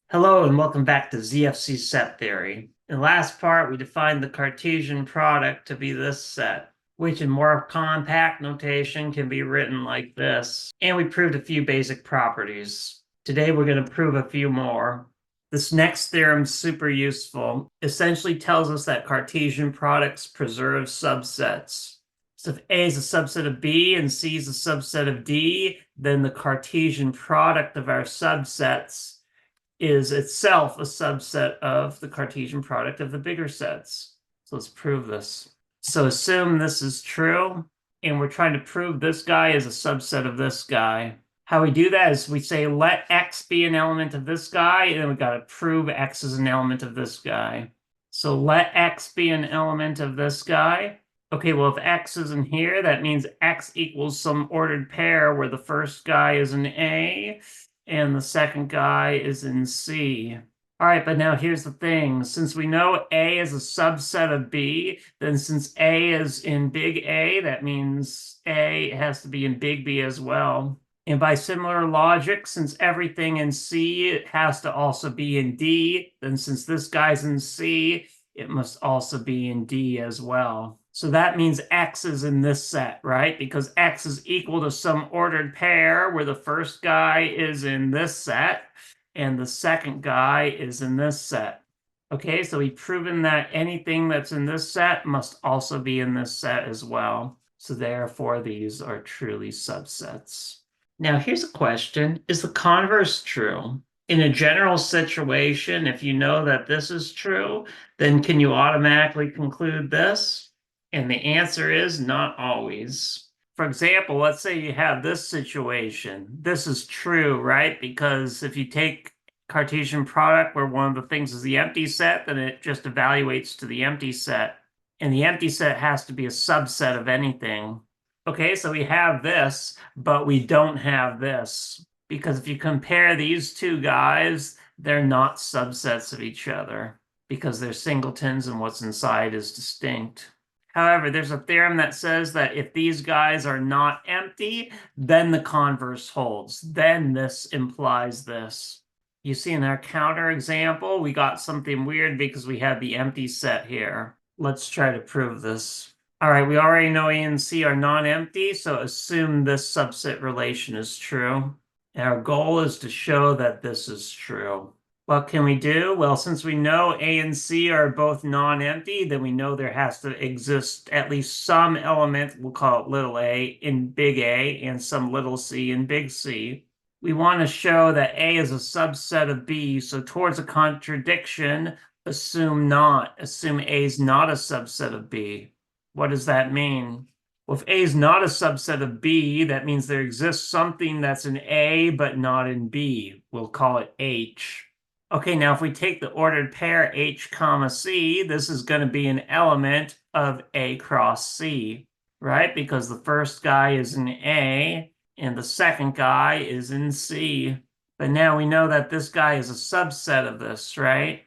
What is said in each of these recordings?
Hello and welcome back to ZFC Set Theory. In the last part, we defined the Cartesian product to be this set, which in more compact notation can be written like this. And we proved a few basic properties. Today, we're going to prove a few more. This next theorem is super useful. Essentially tells us that Cartesian products preserve subsets. So if A is a subset of B and C is a subset of D, then the Cartesian product of our subsets is itself a subset of the Cartesian product of the bigger sets. So let's prove this. So assume this is true, and we're trying to prove this guy is a subset of this guy. How we do that is we say let X be an element of this guy, and then we got to prove X is an element of this guy. So let X be an element of this guy. Okay, well, if X is in here, that means X equals some ordered pair where the first guy is an A and the second guy is in C. All right, but now here's the thing. Since we know A is a subset of B, then since A is in big A, that means A has to be in big B as well. And by similar logic, since everything in C has to also be in D, then since this guy's in C, it must also be in D as well. So that means X is in this set, right? Because X is equal to some ordered pair where the first guy is in this set and the second guy is in this set. Okay, so we've proven that anything that's in this set must also be in this set as well. So therefore, these are truly subsets. Now, here's a question. Is the converse true? In a general situation, if you know that this is true, then can you automatically conclude this? And the answer is not always. For example, let's say you have this situation. This is true, right? Because if you take Cartesian product where one of the things is the empty set, then it just evaluates to the empty set. And the empty set has to be a subset of anything. Okay, so we have this, but we don't have this. Because if you compare these two guys, they're not subsets of each other because they're singletons and what's inside is distinct. However, there's a theorem that says that if these guys are not empty, then the converse holds. Then this implies this. You see in our counter example, we got something weird because we have the empty set here. Let's try to prove this. All right, we already know A and C are non-empty, so assume this subset relation is true. And our goal is to show that this is true. What can we do? Well, since we know A and C are both non-empty, then we know there has to exist at least some element, we'll call it little a, in big A and some little c in big C. We want to show that A is a subset of B, so towards a contradiction, assume not. Assume A is not a subset of B. What does that mean? Well, if A is not a subset of B, that means there exists something that's in A but not in B. We'll call it H. Okay, now if we take the ordered pair H comma C, this is going to be an element of A cross C, right? Because the first guy is in A and the second guy is in C. But now we know that this guy is a subset of this, right?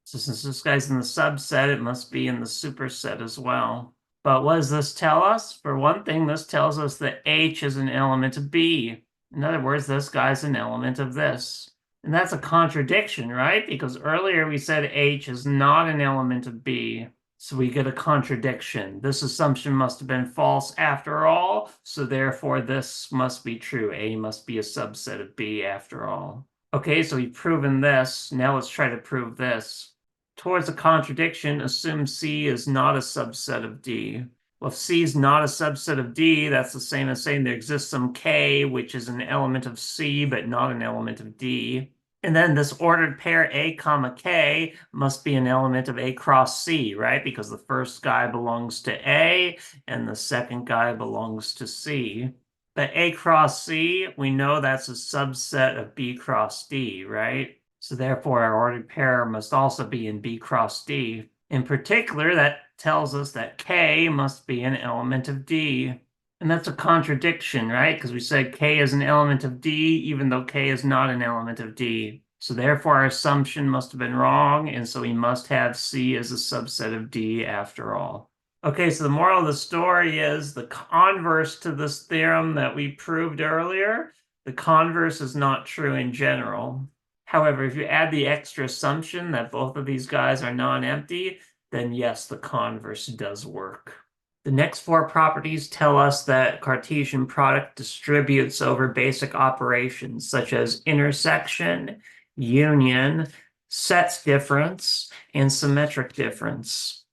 So since this guy's in the subset, it must be in the superset as well. But what does this tell us? For one thing, this tells us that H is an element of B. In other words, this guy's an element of this. And that's a contradiction, right? Because earlier we said H is not an element of B. So we get a contradiction. This assumption must have been false after all. So therefore, this must be true. A must be a subset of B after all. Okay, so we've proven this. Now let's try to prove this. Towards a contradiction, assume C is not a subset of D. Well, if C is not a subset of D, that's the same as saying there exists some K, which is an element of C, but not an element of D. And then this ordered pair A comma K must be an element of A cross C, right? Because the first guy belongs to A and the second guy belongs to C. But A cross C, we know that's a subset of B cross D, right? So therefore, our ordered pair must also be in B cross D. In particular, that tells us that K must be an element of D. And that's a contradiction, right? Because we said K is an element of D, even though K is not an element of D. So therefore, our assumption must have been wrong, and so we must have C as a subset of D after all. Okay, so the moral of the story is the converse to this theorem that we proved earlier, the converse is not true in general. However, if you add the extra assumption that both of these guys are non-empty, then yes, the converse does work. The next four properties tell us that Cartesian product distributes over basic operations such as intersection, union, sets difference, and symmetric difference.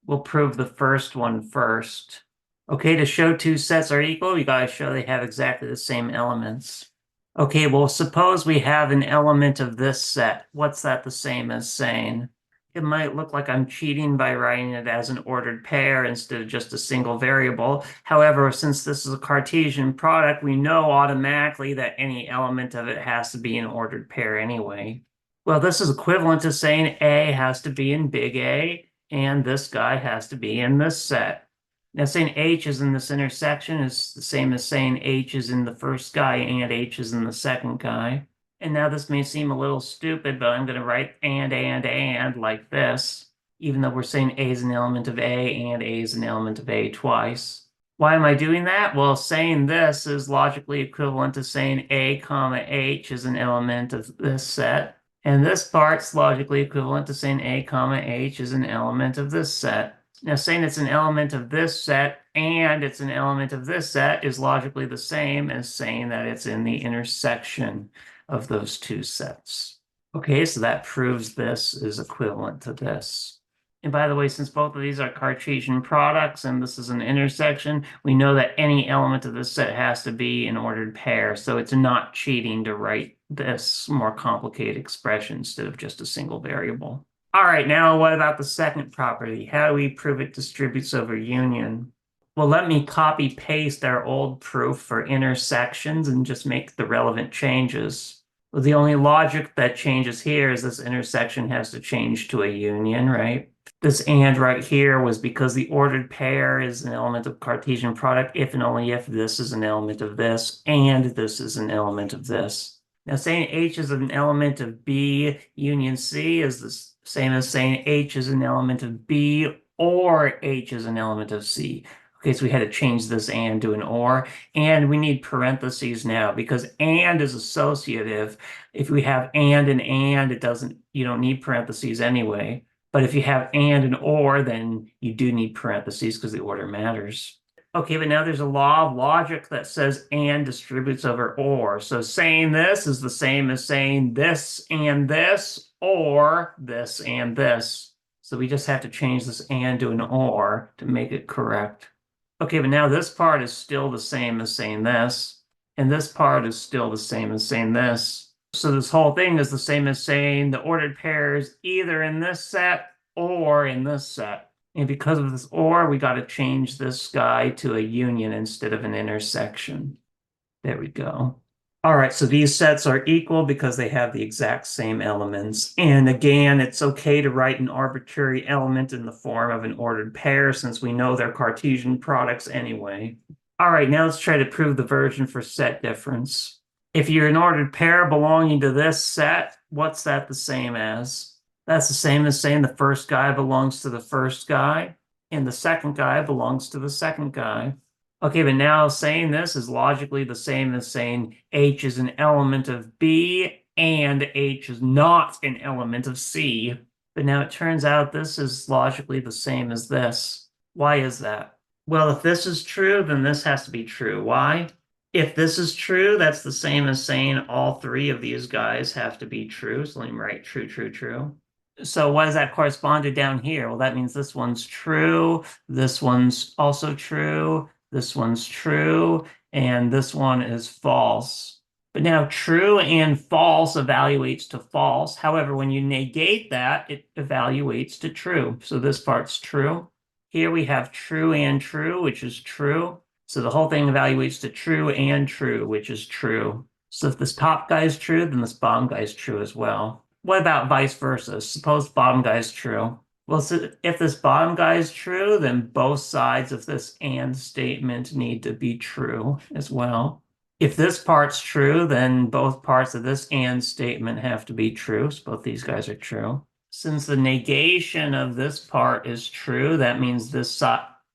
We'll prove the first one first. Okay, to show two sets are equal, we gotta show they have exactly the same elements. Okay, well, suppose we have an element of this set. What's that the same as saying? It might look like I'm cheating by writing it as an ordered pair instead of just a single variable. However, since this is a Cartesian product, we know automatically that any element of it has to be an ordered pair anyway. Well, this is equivalent to saying A has to be in big A, and this guy has to be in this set. Now, saying H is in this intersection is the same as saying H is in the first guy and H is in the second guy. And now this may seem a little stupid, but I'm going to write and like this, even though we're saying A is an element of A and A is an element of A twice. Why am I doing that? Well, saying this is logically equivalent to saying A comma H is an element of this set. And this part's logically equivalent to saying A comma H is an element of this set. Now, saying it's an element of this set and it's an element of this set is logically the same as saying that it's in the intersection of those two sets. Okay, so that proves this is equivalent to this. And by the way, since both of these are Cartesian products and this is an intersection, we know that any element of this set has to be an ordered pair. So it's not cheating to write this more complicated expression instead of just a single variable. All right, now what about the second property? How do we prove it distributes over union? Well, let me copy paste our old proof for intersections and just make the relevant changes. Well, the only logic that changes here is this intersection has to change to a union, right? This and right here was because the ordered pair is an element of Cartesian product if and only if this is an element of this and this is an element of this. Now, saying H is an element of B union C is the same as saying H is an element of B or H is an element of C. Okay, so we had to change this and to an or, and we need parentheses now because and is associative. If we have and, it doesn't, you don't need parentheses anyway. But if you have and or, then you do need parentheses because the order matters. Okay, but now there's a law of logic that says and distributes over or. So saying this is the same as saying this and this or this and this. So we just have to change this and to an or to make it correct. Okay, but now this part is still the same as saying this, and this part is still the same as saying this. So this whole thing is the same as saying the ordered pair is either in this set or in this set. And because of this or, we got to change this guy to a union instead of an intersection. There we go. All right, so these sets are equal because they have the exact same elements. And again, it's okay to write an arbitrary element in the form of an ordered pair since we know they're Cartesian products anyway. All right, now let's try to prove the version for set difference. If you're an ordered pair belonging to this set, what's that the same as? That's the same as saying the first guy belongs to the first guy and the second guy belongs to the second guy. Okay, but now saying this is logically the same as saying H is an element of B and H is not an element of C. But now it turns out this is logically the same as this. Why is that? Well, if this is true, then this has to be true. Why? If this is true, that's the same as saying all three of these guys have to be true. So let me write true, true, true. So what does that correspond to down here? Well, that means this one's true, this one's also true, this one's true, and this one is false. But now true and false evaluates to false. However, when you negate that, it evaluates to true. So this part's true. Here we have true and true, which is true. So the whole thing evaluates to true and true, which is true. So if this top guy is true, then this bottom guy is true as well. What about vice versa? Suppose bottom guy is true. Well, so if this bottom guy is true, then both sides of this and statement need to be true as well. If this part's true, then both parts of this and statement have to be true. So both these guys are true. Since the negation of this part is true, that means this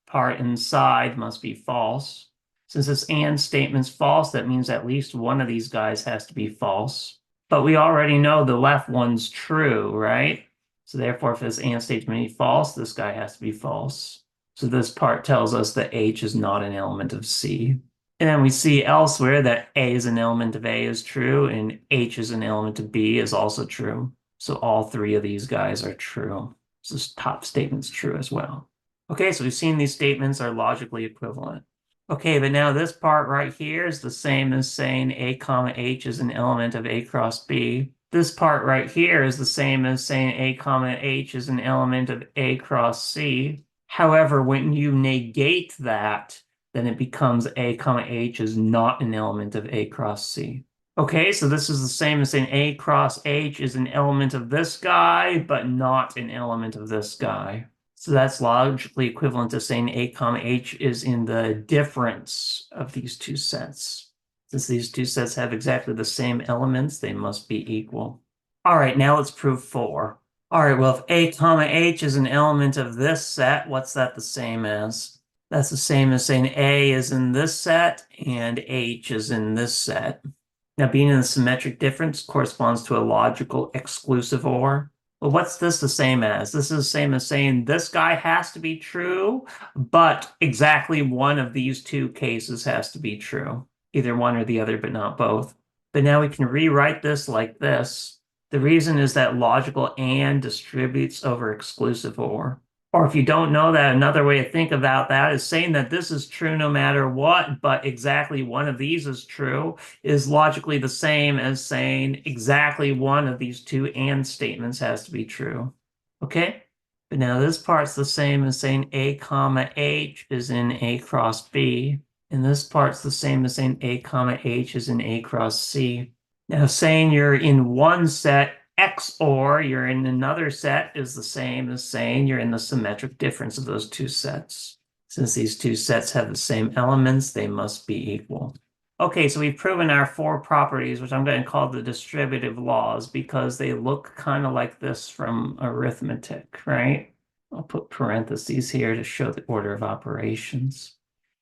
part inside must be false. Since this and statement's false, that means at least one of these guys has to be false. But we already know the left one's true, right? So therefore, if this and statement is false, this guy has to be false. So this part tells us that H is not an element of C. And then we see elsewhere that A is an element of A is true, and H is an element of B is also true. So all three of these guys are true. So this top statement's true as well. Okay, so we've seen these statements are logically equivalent. Okay, but now this part right here is the same as saying A comma H is an element of A cross B. This part right here is the same as saying A comma H is an element of A cross C. However, when you negate that, then it becomes A comma H is not an element of A cross C. Okay, so this is the same as saying A cross H is an element of this guy, but not an element of this guy. So that's logically equivalent to saying A comma H is in the difference of these two sets. Since these two sets have exactly the same elements, they must be equal. All right, now let's prove 4. All right, well, if A comma H is an element of this set, what's that the same as? That's the same as saying A is in this set and H is in this set. Now, being in the symmetric difference corresponds to a logical exclusive OR. Well, what's this the same as? This is the same as saying this guy has to be true, but exactly one of these two cases has to be true. Either one or the other, but not both. But now we can rewrite this like this. The reason is that logical AND distributes over exclusive OR. Or if you don't know that, another way to think about that is saying that this is true no matter what, but exactly one of these is true is logically the same as saying exactly one of these two AND statements has to be true. Okay? But now this part's the same as saying A comma H is in A cross B. And this part's the same as saying A comma H is in A cross C. Now saying you're in one set XOR you're in another set is the same as saying you're in the symmetric difference of those two sets. Since these two sets have the same elements, they must be equal. Okay, so we've proven our 4 properties, which I'm going to call the distributive laws because they look kind of like this from arithmetic, right? I'll put parentheses here to show the order of operations.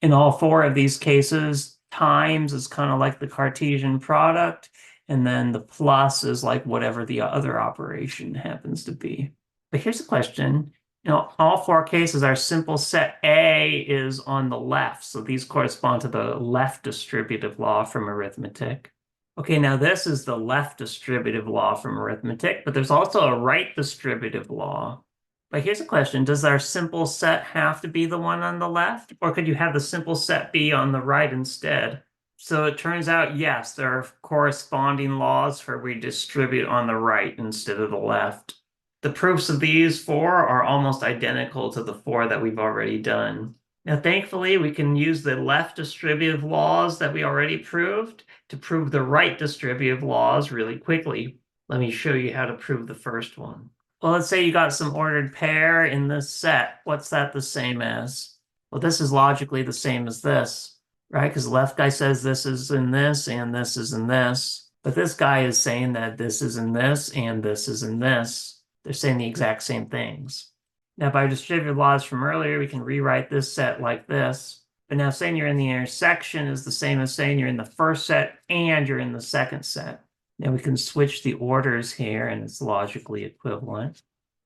In all 4 of these cases, times is kind of like the Cartesian product, and then the plus is like whatever the other operation happens to be. But here's the question. All 4 cases, our simple set A is on the left. So these correspond to the left distributive law from arithmetic. Okay, now this is the left distributive law from arithmetic, but there's also a right distributive law. But here's a question. Does our simple set have to be the one on the left? Or could you have the simple set be on the right instead? So it turns out, yes, there are corresponding laws for we distribute on the right instead of the left. The proofs of these 4 are almost identical to the 4 that we've already done. Now, thankfully, we can use the left distributive laws that we already proved to prove the right distributive laws really quickly. Let me show you how to prove the first one. Well, let's say you got some ordered pair in this set. What's that the same as? Well, this is logically the same as this. Right? Because the left guy says this is in this and this is in this. But this guy is saying that this is in this and this is in this. They're saying the exact same things. Now, by distributive laws from earlier, we can rewrite this set like this. But now saying you're in the intersection is the same as saying you're in the first set and you're in the second set. Now we can switch the orders here and it's logically equivalent.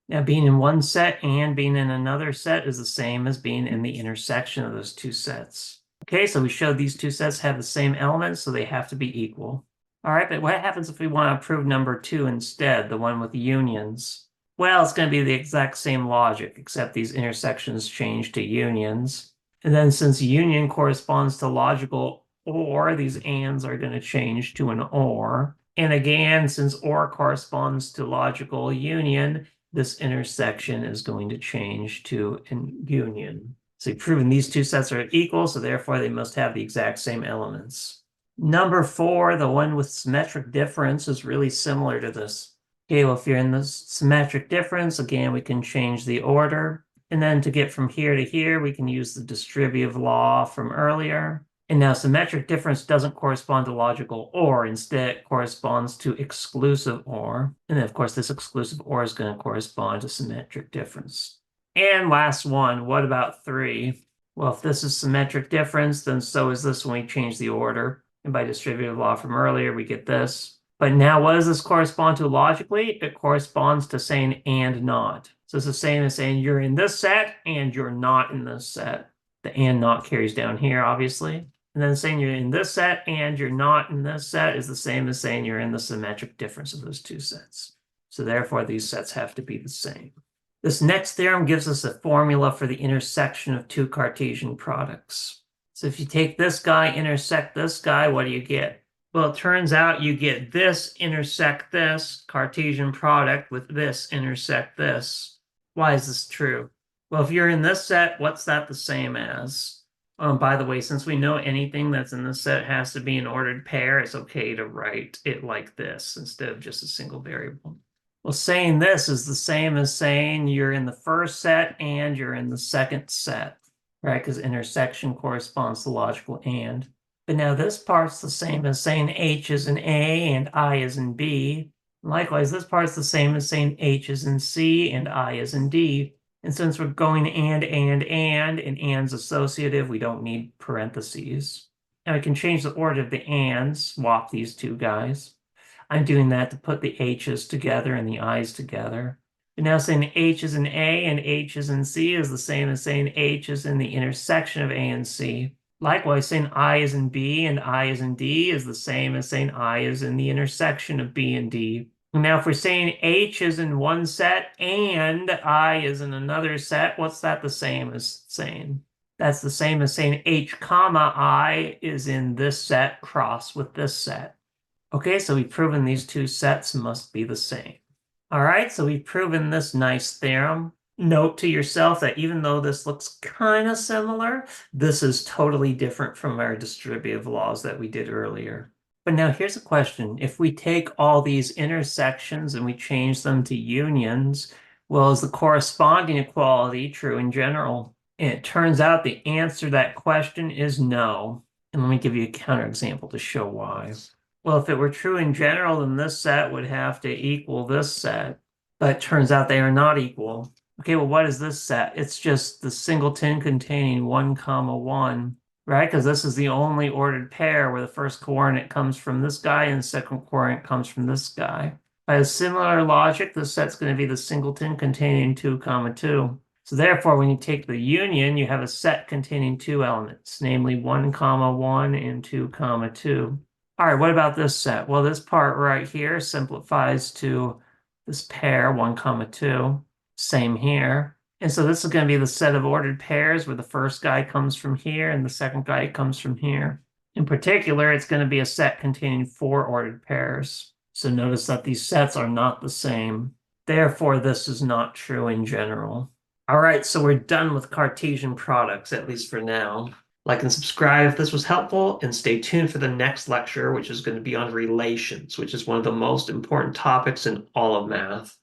Now being in one set and being in another set is the same as being in the intersection of those two sets. Okay, so we showed these two sets have the same elements, so they have to be equal. All right, but what happens if we want to prove number 2 instead, the one with unions? Well, it's going to be the exact same logic, except these intersections change to unions. And then since union corresponds to logical OR, these ANDs are going to change to an OR. And again, since OR corresponds to logical union, this intersection is going to change to an union. So you've proven these two sets are equal, so therefore they must have the exact same elements. Number 4, the one with symmetric difference, is really similar to this. Okay, well, if you're in the symmetric difference, again, we can change the order. And then to get from here to here, we can use the distributive law from earlier. And now symmetric difference doesn't correspond to logical OR. Instead, it corresponds to exclusive OR. And then, of course, this exclusive OR is going to correspond to symmetric difference. And last one, what about 3? Well, if this is symmetric difference, then so is this when we change the order. And by distributive law from earlier, we get this. But now what does this correspond to logically? It corresponds to saying and not. So it's the same as saying you're in this set and you're not in this set. The and not carries down here, obviously. And then saying you're in this set and you're not in this set is the same as saying you're in the symmetric difference of those two sets. So therefore, these sets have to be the same. This next theorem gives us a formula for the intersection of two Cartesian products. So if you take this guy, intersect this guy, what do you get? Well, it turns out you get this intersect this Cartesian product with this intersect this. Why is this true? Well, if you're in this set, what's that the same as? By the way, since we know anything that's in this set has to be an ordered pair, it's okay to write it like this instead of just a single variable. Well, saying this is the same as saying you're in the first set and you're in the second set, right? Because intersection corresponds to logical and. But now this part's the same as saying H is in A and I is in B. Likewise, this part's the same as saying H is in C and I is in D. And since we're going and and's associative, we don't need parentheses. And we can change the order of the ands, swap these two guys. I'm doing that to put the H's together and the I's together. But now saying H is in A and H is in C is the same as saying H is in the intersection of A and C. Likewise, saying I is in B and I is in D is the same as saying I is in the intersection of B and D. Now, if we're saying H is in one set and I is in another set, what's that the same as saying? That's the same as saying H comma I is in this set cross with this set. Okay, so we've proven these two sets must be the same. All right, so we've proven this nice theorem. Note to yourself that even though this looks kind of similar, this is totally different from our distributive laws that we did earlier. But now here's a question. If we take all these intersections and we change them to unions, well, is the corresponding equality true in general? And it turns out the answer to that question is no. And let me give you a counterexample to show why. Well, if it were true in general, then this set would have to equal this set. But it turns out they are not equal. Okay, well, what is this set? It's just the singleton containing 1, 1, right? Because this is the only ordered pair where the first coordinate comes from this guy and the second coordinate comes from this guy. By a similar logic, this set's going to be the singleton containing 2, 2. So therefore, when you take the union, you have a set containing two elements, namely 1, 1 and 2, 2. All right, what about this set? Well, this part right here simplifies to this pair, 1, 2. Same here. And so this is going to be the set of ordered pairs where the first guy comes from here and the second guy comes from here. In particular, it's going to be a set containing 4 ordered pairs. So notice that these sets are not the same. Therefore, this is not true in general. All right, so we're done with Cartesian products, at least for now. Like and subscribe if this was helpful, and stay tuned for the next lecture, which is going to be on relations, which is one of the most important topics in all of math.